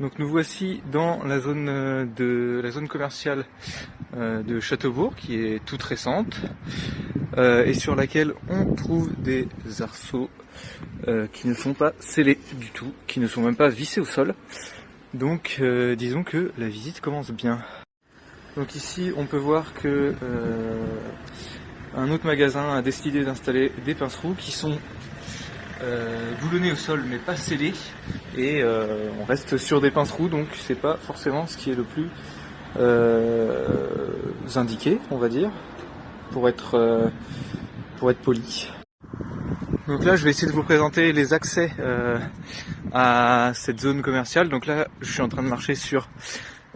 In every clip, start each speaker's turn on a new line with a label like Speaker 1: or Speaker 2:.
Speaker 1: Donc nous voici dans la zone commerciale de Châteaubourg, qui est toute récente et sur laquelle on trouve des arceaux qui ne sont pas scellés du tout, qui ne sont même pas vissés au sol. Donc disons que la visite commence bien. Donc ici on peut voir que un autre magasin a décidé d'installer des pince-roues qui sont boulonnés au sol mais pas scellés, et on reste sur des pince-roues, donc c'est pas forcément ce qui est le plus indiqué, on va dire, pour être poli. Donc là je vais essayer de vous présenter les accès à cette zone commerciale. Donc là je suis en train de marcher sur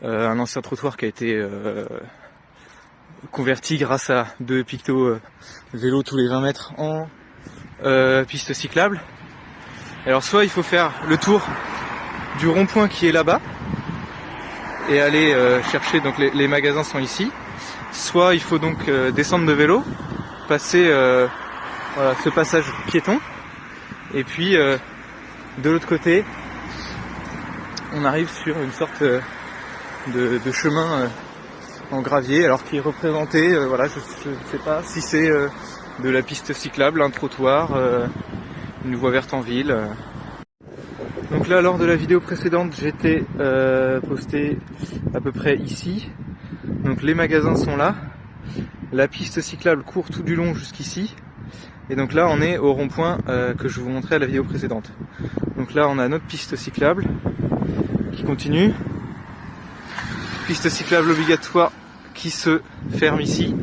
Speaker 1: un ancien trottoir qui a été converti grâce à deux pictos vélo tous les 20 mètres en piste cyclable. Alors soit il faut faire le tour du rond-point qui est là-bas et aller chercher, donc les magasins sont ici, soit il faut donc descendre de vélo, passer voilà, ce passage piéton, et puis de l'autre côté on arrive sur une sorte de chemin en gravier, alors qui est représenté, voilà, je ne sais pas si c'est de la piste cyclable, un trottoir, une voie verte en ville. Donc là, lors de la vidéo précédente, j'étais posté à peu près ici. Donc les magasins sont là, la piste cyclable court tout du long jusqu'ici, et donc là on est au rond-point que je vous montrais à la vidéo précédente. Donc là on a notre piste cyclable qui continue, piste cyclable obligatoire qui se ferme ici,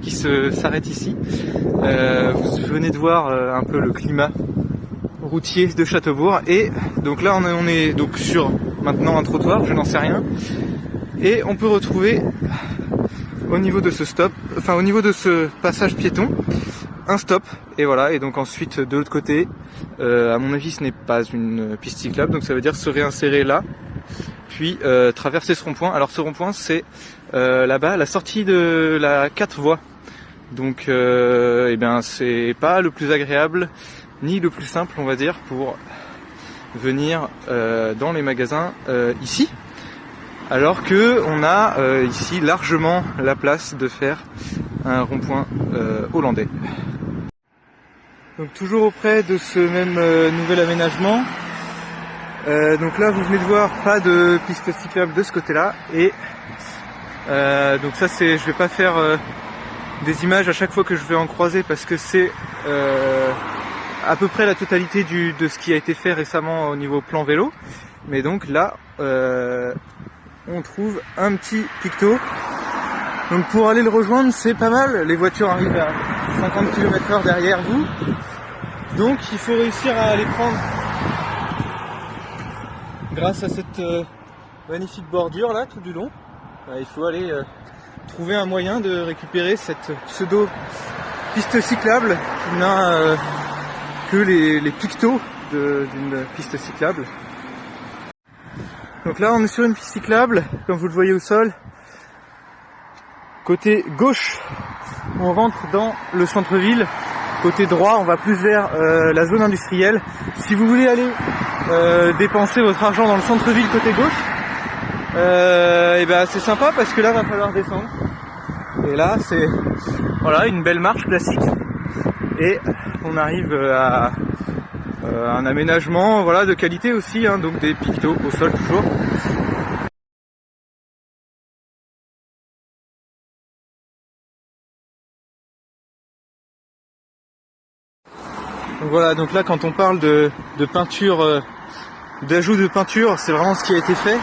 Speaker 1: qui s'arrête ici. Vous venez de voir un peu le climat routier de Châteaubourg, et donc là on est donc sur maintenant un trottoir, je n'en sais rien, et on peut retrouver au niveau de ce stop, enfin au niveau de ce passage piéton, un stop, et voilà. Et donc ensuite de l'autre côté, à mon avis ce n'est pas une piste cyclable, donc ça veut dire se réinsérer là, puis traverser ce rond-point. Alors ce rond-point c'est là-bas la sortie de la 4 voies, donc eh bien c'est pas le plus agréable ni le plus simple, on va dire, pour venir dans les magasins ici, alors que on a ici largement la place de faire un rond-point hollandais. Donc toujours auprès de ce même nouvel aménagement, donc là vous venez de voir pas de piste cyclable de ce côté-là, et donc ça c'est, je vais pas faire des images à chaque fois que je vais en croiser, parce que c'est à peu près la totalité de ce qui a été fait récemment au niveau plan vélo. Mais donc là on trouve un petit picto, donc pour aller le rejoindre c'est pas mal, les voitures arrivent à 50 km/h derrière vous, donc il faut réussir à les prendre grâce à cette magnifique bordure là tout du long. Il faut aller trouver un moyen de récupérer cette pseudo piste cyclable qui n'a que les pictos d'une piste cyclable. Donc là on est sur une piste cyclable, comme vous le voyez au sol. Côté gauche on rentre dans le centre-ville, côté droit on va plus vers la zone industrielle. Si vous voulez aller dépenser votre argent dans le centre-ville côté gauche, et ben c'est sympa, parce que là va falloir descendre, et là c'est voilà une belle marche classique, et on arrive à un aménagement voilà de qualité aussi, hein, donc des pictos au sol toujours. Donc voilà, donc là quand on parle de peinture, d'ajout de peinture, c'est vraiment ce qui a été fait.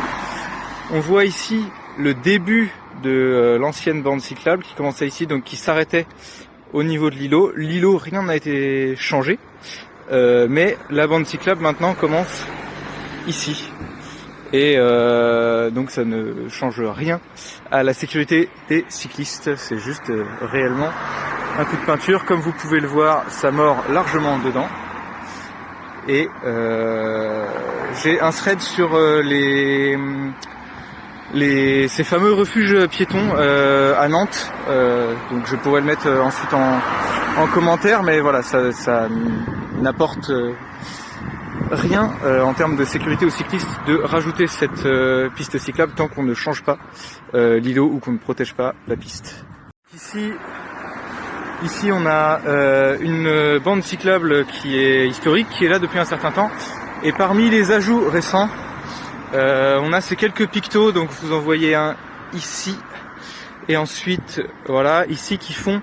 Speaker 1: On voit ici le début de l'ancienne bande cyclable qui commençait ici, donc qui s'arrêtait au niveau de l'îlot. L'îlot, rien n'a été changé, mais la bande cyclable maintenant commence ici. Et donc ça ne change rien à la sécurité des cyclistes, c'est juste réellement un coup de peinture. Comme vous pouvez le voir, ça mord largement dedans. Et j'ai un thread sur ces fameux refuges piétons à Nantes, donc je pourrais le mettre ensuite en commentaire, mais voilà, ça n'apporte rien en termes de sécurité aux cyclistes de rajouter cette piste cyclable tant qu'on ne change pas l'îlot ou qu'on ne protège pas la piste. Ici on a une bande cyclable qui est historique, qui est là depuis un certain temps. Et parmi les ajouts récents, on a ces quelques pictos, donc vous en voyez un ici, et ensuite voilà ici, qui font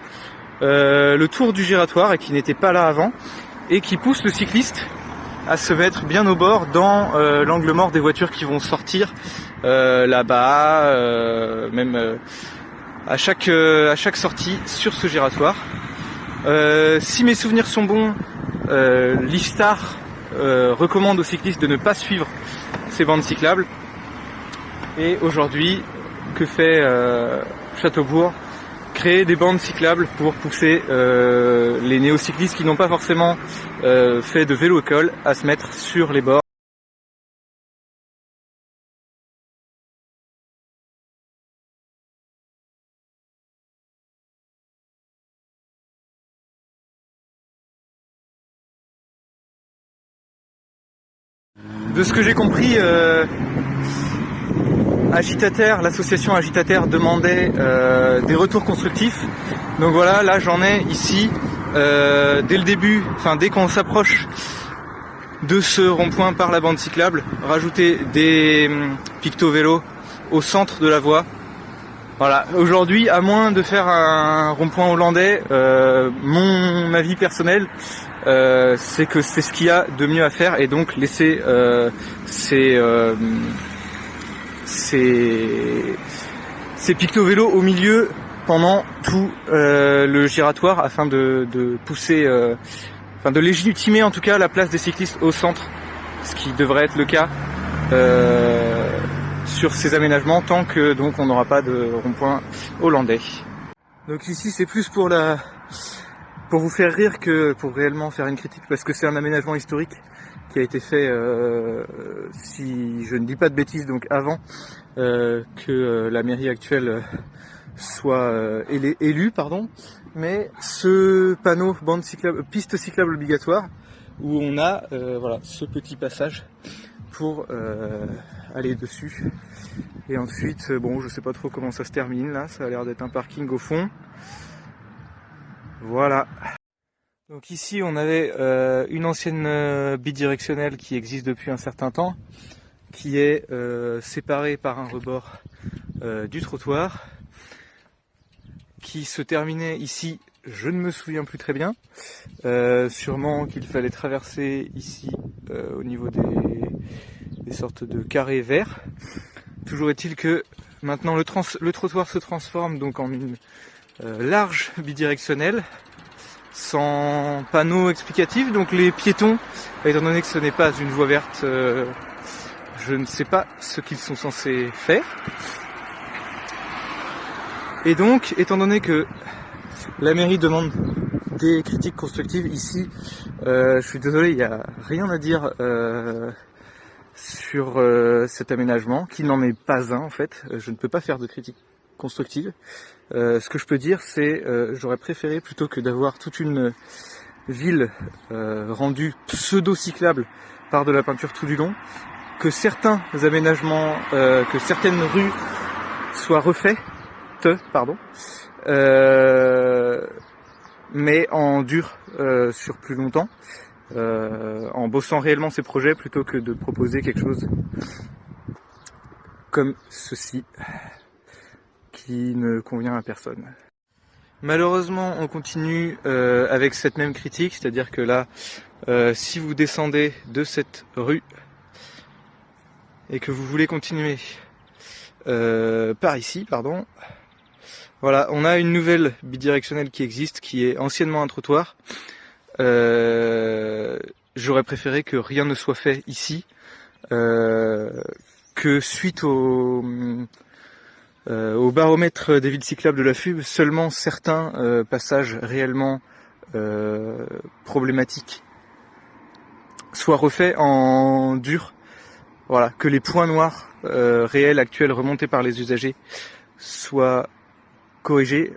Speaker 1: le tour du giratoire et qui n'étaient pas là avant, et qui poussent le cycliste à se mettre bien au bord dans l'angle mort des voitures qui vont sortir là-bas, même à chaque sortie sur ce giratoire. Si mes souvenirs sont bons, l'Ifstar recommande aux cyclistes de ne pas suivre ces bandes cyclables. Et aujourd'hui, que fait Châteaubourg? Créer des bandes cyclables pour pousser les néocyclistes qui n'ont pas forcément fait de vélo-école à se mettre sur les bords. De ce que j'ai compris, Agitater, l'association Agitater demandait des retours constructifs. Donc voilà, là j'en ai ici, dès le début, enfin dès qu'on s'approche de ce rond-point par la bande cyclable, rajouter des pictos vélos au centre de la voie. Voilà, aujourd'hui, à moins de faire un rond-point hollandais, mon avis personnel, c'est que c'est ce qu'il y a de mieux à faire, et donc laisser ces pictos vélos au milieu pendant tout le giratoire, afin de pousser, de légitimer en tout cas la place des cyclistes au centre, ce qui devrait être le cas sur ces aménagements, tant que donc on n'aura pas de rond-point hollandais. Donc ici c'est plus pour vous faire rire que pour réellement faire une critique, parce que c'est un aménagement historique qui a été fait, si je ne dis pas de bêtises, donc avant que la mairie actuelle soit élue, pardon. Mais ce panneau bande cyclable, piste cyclable obligatoire, où on a voilà, ce petit passage pour aller dessus. Et ensuite, bon, je sais pas trop comment ça se termine là, ça a l'air d'être un parking au fond. Voilà. Donc ici on avait une ancienne bidirectionnelle qui existe depuis un certain temps, qui est séparée par un rebord du trottoir, qui se terminait ici, je ne me souviens plus très bien, sûrement qu'il fallait traverser ici au niveau des sortes de carrés verts. Toujours est-il que maintenant le trottoir se transforme donc en une large bidirectionnelle, sans panneau explicatif, donc les piétons, étant donné que ce n'est pas une voie verte, je ne sais pas ce qu'ils sont censés faire. Et donc, étant donné que la mairie demande des critiques constructives, ici, je suis désolé, il n'y a rien à dire sur cet aménagement, qui n'en est pas un en fait. Je ne peux pas faire de critiques constructives. Ce que je peux dire, c'est j'aurais préféré, plutôt que d'avoir toute une ville rendue pseudo-cyclable par de la peinture tout du long, que certains aménagements, que certaines rues soient refaites, mais en dur sur plus longtemps, en bossant réellement ces projets, plutôt que de proposer quelque chose comme ceci, qui ne convient à personne. Malheureusement, on continue avec cette même critique, c'est-à-dire que là, si vous descendez de cette rue et que vous voulez continuer par ici, pardon, voilà, on a une nouvelle bidirectionnelle qui existe, qui est anciennement un trottoir. J'aurais préféré que rien ne soit fait ici, que suite au baromètre des villes cyclables de la FUB, seulement certains passages réellement problématiques soient refaits en dur. Voilà, que les points noirs réels actuels remontés par les usagers soient corrigés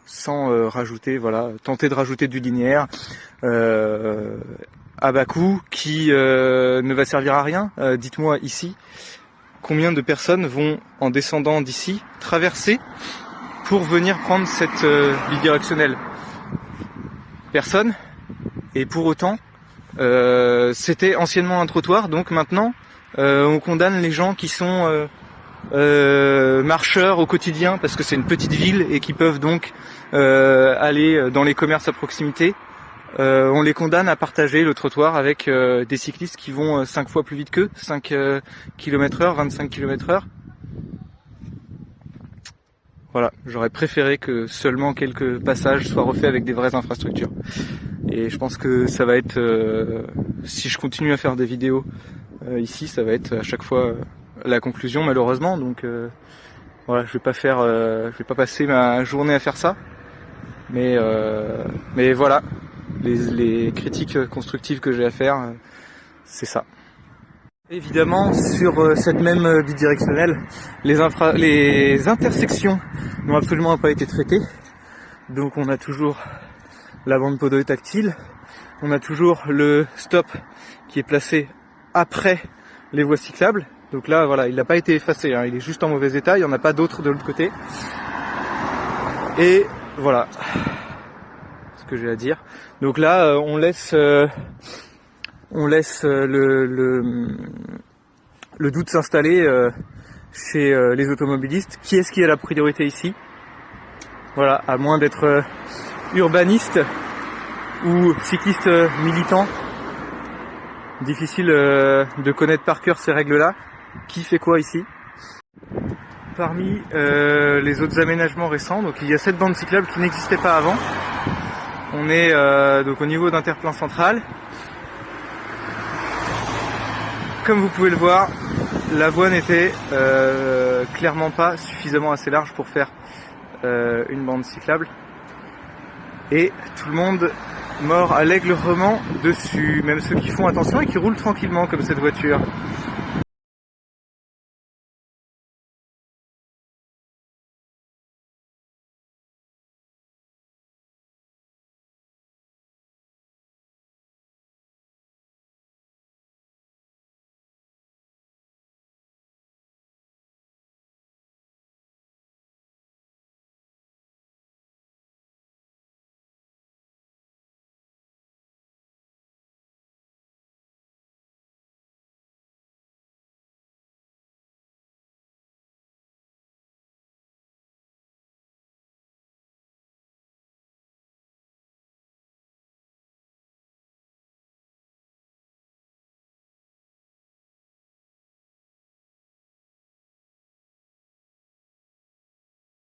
Speaker 1: sans rajouter, voilà, tenter de rajouter du linéaire à bas coût qui ne va servir à rien. Dites-moi ici, combien de personnes vont, en descendant d'ici, traverser pour venir prendre cette bidirectionnelle? Personne. Et pour autant, c'était anciennement un trottoir, donc maintenant on condamne les gens qui sont marcheurs au quotidien, parce que c'est une petite ville et qui peuvent donc aller dans les commerces à proximité. On les condamne à partager le trottoir avec des cyclistes qui vont 5 fois plus vite qu'eux, 5 km/h, 25 km/h. Voilà, j'aurais préféré que seulement quelques passages soient refaits avec des vraies infrastructures. Et je pense que ça va être, si je continue à faire des vidéos ici, ça va être à chaque fois la conclusion, malheureusement. Donc voilà, je vais pas passer ma journée à faire ça. Mais voilà, les critiques constructives que j'ai à faire, c'est ça. Évidemment, sur cette même bidirectionnelle, les intersections n'ont absolument pas été traitées. Donc on a toujours la bande podotactile, on a toujours le stop qui est placé après les voies cyclables. Donc là, voilà, il n'a pas été effacé, hein, il est juste en mauvais état, il n'y en a pas d'autres de l'autre côté. Et voilà ce que j'ai à dire. Donc là, on laisse le doute s'installer chez les automobilistes. Qui est-ce qui a la priorité ici? Voilà, à moins d'être urbaniste ou cycliste militant, difficile de connaître par cœur ces règles-là. Qui fait quoi ici? Parmi les autres aménagements récents, donc il y a cette bande cyclable qui n'existait pas avant. On est donc au niveau d'Interplan Central. Comme vous pouvez le voir, la voie n'était clairement pas suffisamment assez large pour faire une bande cyclable. Et tout le monde mord allègrement dessus, même ceux qui font attention et qui roulent tranquillement comme cette voiture.